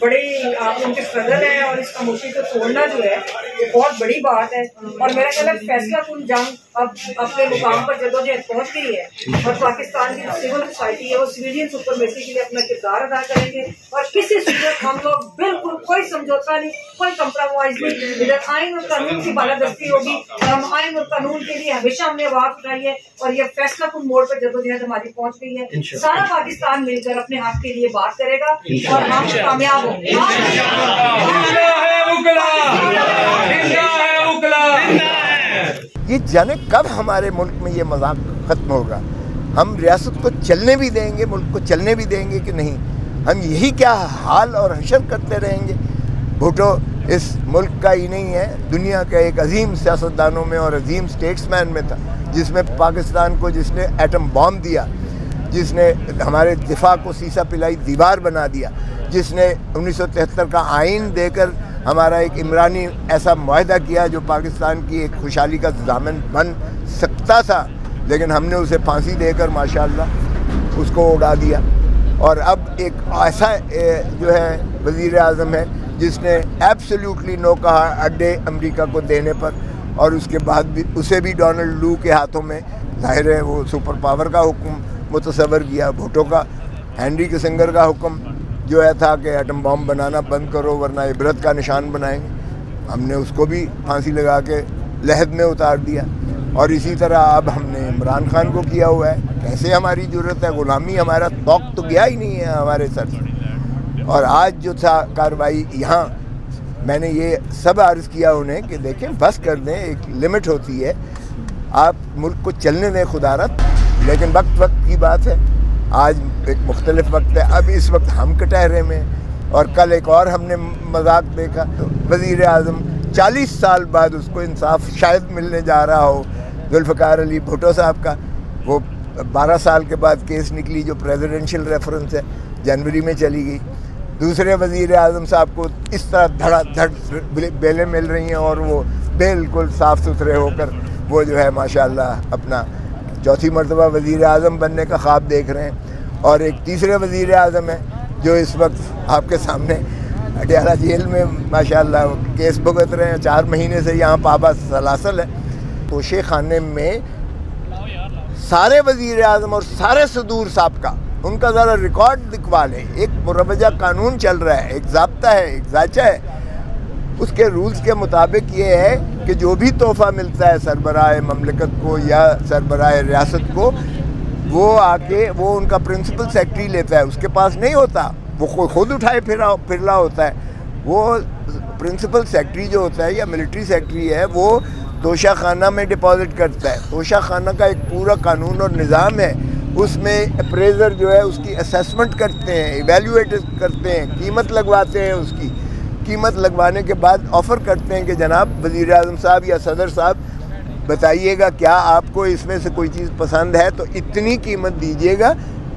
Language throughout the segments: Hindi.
बड़ी आप उनके स्ट्रगल है और इस खामोशी को तोड़ना जो है ये बहुत बड़ी बात है। और मेरा ख्याल है फैसला कुन जंग अब अपने मुकाम पर जदोजहद पहुंच गई है और पाकिस्तान की सिविल सोसाइटी है वो सिविलियन सुपरमेसी के लिए अपना किरदार अदा करेंगे और किसी सूरत हम लोग बिल्कुल कोई समझौता नहीं, कोई कंप्रोमाइज नहीं। इधर आइन और कानून की बालादस्ती होगी और हम आइन और कानून के लिए हमेशा हमने आवाज उठाई है और ये फैसला कुन मोड़ पर जदोजहद हमारी पहुंच गई है। सारा पाकिस्तान मिलकर अपने हक के लिए बात करेगा और हम कामयाब होंगे। ये जाने कब हमारे मुल्क में ये मजाक खत्म होगा। हम रियासत को चलने भी देंगे, मुल्क को चलने भी देंगे कि नहीं? हम यही क्या हाल और हशर करते रहेंगे? भुट्टो इस मुल्क का ही नहीं है, दुनिया के एक अजीम सियासतदानों में और अजीम स्टेट्समैन में था, जिसमें पाकिस्तान को जिसने एटम बॉम्ब दिया, जिसने हमारे दिफा को सीसा पिलाई दीवार बना दिया, जिसने 1973 का आइन देकर हमारा एक इमरानी ऐसा मुआहदा किया जो पाकिस्तान की एक खुशहाली का ज़ामिन बन सकता था, लेकिन हमने उसे फांसी देकर माशाअल्लाह उसको उड़ा दिया। और अब एक ऐसा जो है वज़ीर आज़म है जिसने एब्सोल्युटली नो कहा अड्डे अमेरिका को देने पर, और उसके बाद भी उसे भी डोनाल्ड लू के हाथों में जाहिर है वो सुपर पावर का हुक्म मुतसव्वर किया। भुट्टो का हेनरी किसिंगर का हुक्म जो है था कि एटम बॉम्ब बनाना बंद करो वरना इबरत का निशान बनाएंगे, हमने उसको भी फांसी लगा के लहद में उतार दिया। और इसी तरह अब हमने इमरान खान को किया हुआ है। कैसे हमारी ज़रूरत है? गुलामी हमारा तौक तो गया ही नहीं है हमारे सर से। और आज जो था कार्रवाई यहाँ, मैंने ये सब अर्ज़ किया उन्हें कि देखें बस कर दें, एक लिमिट होती है, आप मुल्क को चलने दें खुदारत, लेकिन वक्त की बात है। आज एक मुख्तलिफ वक्त है, अब इस वक्त हम कटहरे में, और कल एक और हमने मजाक देखा, वज़ीर आज़म 40 साल बाद उसको इंसाफ शायद मिलने जा रहा हो। जुल्फ़िकार अली भुट्टो साहब का वो 12 साल के बाद केस निकली जो प्रेसिडेंशियल रेफरेंस है, जनवरी में चली गई। दूसरे वज़ीर आज़म साहब को इस तरह धड़ाधड़ बेलें मिल रही हैं और वो बिल्कुल साफ़ सुथरे होकर वो जो है माशाअल्लाह अपना चौथी मरतबा वज़ीर आज़म बनने का ख्वाब देख रहे हैं। और एक तीसरे वज़ीर आज़म है जो इस वक्त आपके सामने अडयाला जेल में माशाअल्लाह केस भुगत रहे हैं, 4 महीने से यहाँ पाबा सलासल है। तोशे खाने में सारे वज़ीर आज़म और सारे सदूर साहब का उनका ज़रा रिकॉर्ड दिखवा लें। एक मुरवजा कानून चल रहा है, एक ज़ाब्ता है, एक जाचा है, उसके रूल्स के मुताबिक ये है कि जो भी तोहफ़ा मिलता है सरबराह ममलकत को या सरबराह रियासत को, वो आके वो उनका प्रिंसिपल सेक्रेटरी लेता है, उसके पास नहीं होता, वो खुद उठाए फिरला होता है। वो प्रिंसिपल सेक्रेटरी जो होता है या मिलिट्री सेक्रेटरी है, वो तोशा खाना में डिपॉजिट करता है। तोशा खाना का एक पूरा कानून और निज़ाम है, उसमें अप्रेजर जो है उसकी असेसमेंट करते हैं, इवेल्यूएट करते हैं, कीमत लगवाते हैं, उसकी कीमत लगवाने के बाद ऑफ़र करते हैं कि जनाब वज़ीर आज़म साहब या सदर साहब बताइएगा क्या आपको इसमें से कोई चीज़ पसंद है तो इतनी कीमत दीजिएगा,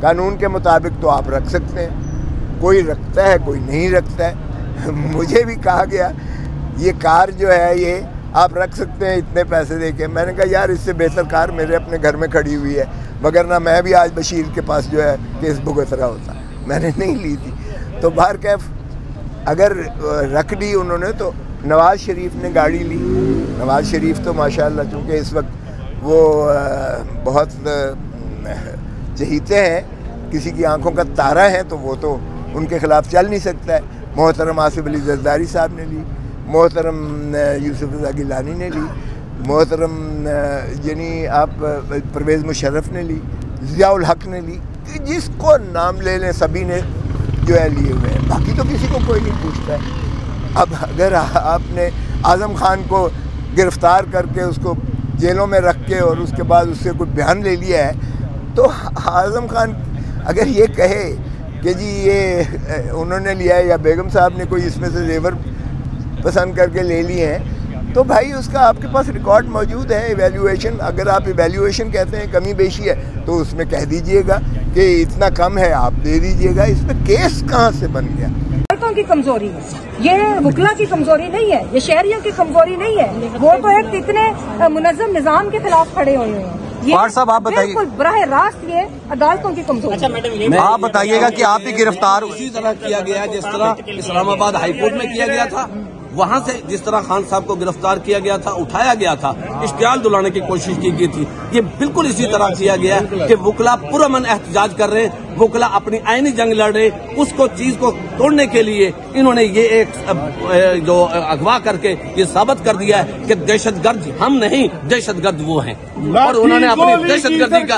कानून के मुताबिक तो आप रख सकते हैं। कोई रखता है, कोई नहीं रखता है। मुझे भी कहा गया ये कार जो है ये आप रख सकते हैं इतने पैसे दे के। मैंने कहा यार इससे बेहतर कार मेरे अपने घर में खड़ी हुई है, मगर ना मैं भी आज बशीर के पास जो है केस भुगत रहा होता, मैंने नहीं ली थी। तो बाहर कैफ अगर रख दी उन्होंने तो नवाज़ शरीफ ने गाड़ी ली। नवाज़ शरीफ तो माशाअल्लाह चूँकि इस वक्त वो बहुत चहीते हैं, किसी की आंखों का तारा है, तो वो तो उनके ख़िलाफ़ चल नहीं सकता है। मोहतरम आसिफ अली जरदारी साहब ने ली, मोहतरम यूसुफ रज़ा गिलानी ने ली, मोहतरम यानी आप परवेज़ मुशर्रफ ने ली, ज़ियाउल हक ने ली, जिसको नाम ले लें सभी ने जो है लिए हुए हैं, बाकी तो किसी को कोई नहीं पूछता है। अब अगर आपने आज़म खान को गिरफ़्तार करके उसको जेलों में रख के और उसके बाद उससे कोई बयान ले लिया है, तो आज़म खान अगर ये कहे कि जी ये उन्होंने लिया है या बेगम साहब ने कोई इसमें से जेवर पसंद करके ले लिए हैं, तो भाई उसका आपके पास रिकॉर्ड मौजूद है। इवैल्यूएशन, अगर आप इवैल्यूएशन कहते हैं कमी बेशी है तो उसमें कह दीजिएगा कि इतना कम है, आप दे दीजिएगा। इसमें केस कहाँ से बन गया? की कमजोरी है, ये वकला की कमजोरी नहीं है, ये शहरियों की कमजोरी नहीं है, वो तो एक इतने मुनज़्ज़म निज़ाम के खिलाफ खड़े हुए हैं। पाठ साहब आप बताइए, बिल्कुल बराह रास्त ये अदालतों की कमजोरी। अच्छा मैडम, आप बताइएगा कि आप भी गिरफ्तार इसी तरह किया गया जिस तरह इस्लामाबाद हाईकोर्ट में किया गया था, वहां से जिस तरह खान साहब को गिरफ्तार किया गया था, उठाया गया था, इश्तियाल दिलाने की कोशिश की गई थी, ये बिल्कुल इसी तरह किया गया कि वुकला पुरअमन एहतजाज कर रहे हैं, वुकला अपनी आईनी जंग लड़ रहे, उसको चीज को तोड़ने के लिए इन्होंने ये एक जो अगवा करके ये साबित कर दिया है कि दहशतगर्द हम नहीं, दहशतगर्द वो हैं। और उन्होंने अपनी दहशतगर्दी का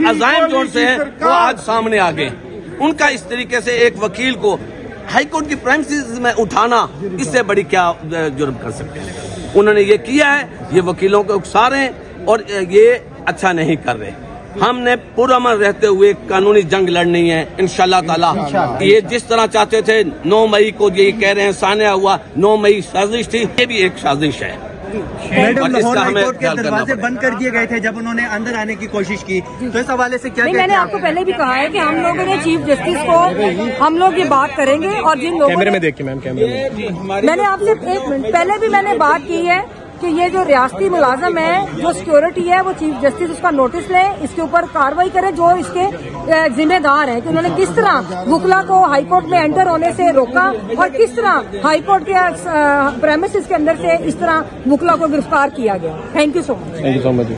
अजायम जोर से है वो आज सामने आ गए। उनका इस तरीके से एक वकील को हाईकोर्ट की प्रेमिसेस में उठाना, इससे बड़ी क्या जुर्म कर सकते हैं। उन्होंने ये किया है, ये वकीलों को उकसा रहे हैं और ये अच्छा नहीं कर रहे। हमने पुरअमन रहते हुए कानूनी जंग लड़नी है इंशाल्लाह ताला। ये जिस तरह चाहते थे 9 मई को ये कह रहे हैं सानिया हुआ, 9 मई साजिश थी, ये भी एक साजिश है। मैडम, लाहौर हाईकोर्ट के दरवाजे बंद कर दिए गए थे जब उन्होंने अंदर आने की कोशिश की, तो इस हवाले से क्या कहते हैं? मैंने आपको पहले भी कहा है कि हम लोगों ने चीफ जस्टिस को हम लोग ये बात करेंगे और जिन लोगों कैमरे में देखिए मैम, कैमरे में। मैंने आपसे 1 मिनट पहले भी मैंने बात की है कि ये जो रियासती मुलाजम है, जो सिक्योरिटी है, वो चीफ जस्टिस उसका नोटिस ले, इसके ऊपर कार्रवाई करे जो इसके जिम्मेदार हैं कि उन्होंने किस तरह वुकला को हाईकोर्ट में एंटर होने से रोका और किस तरह हाईकोर्ट के प्रेमिसेस के अंदर से इस तरह वुकला को गिरफ्तार किया गया। Thank you so much.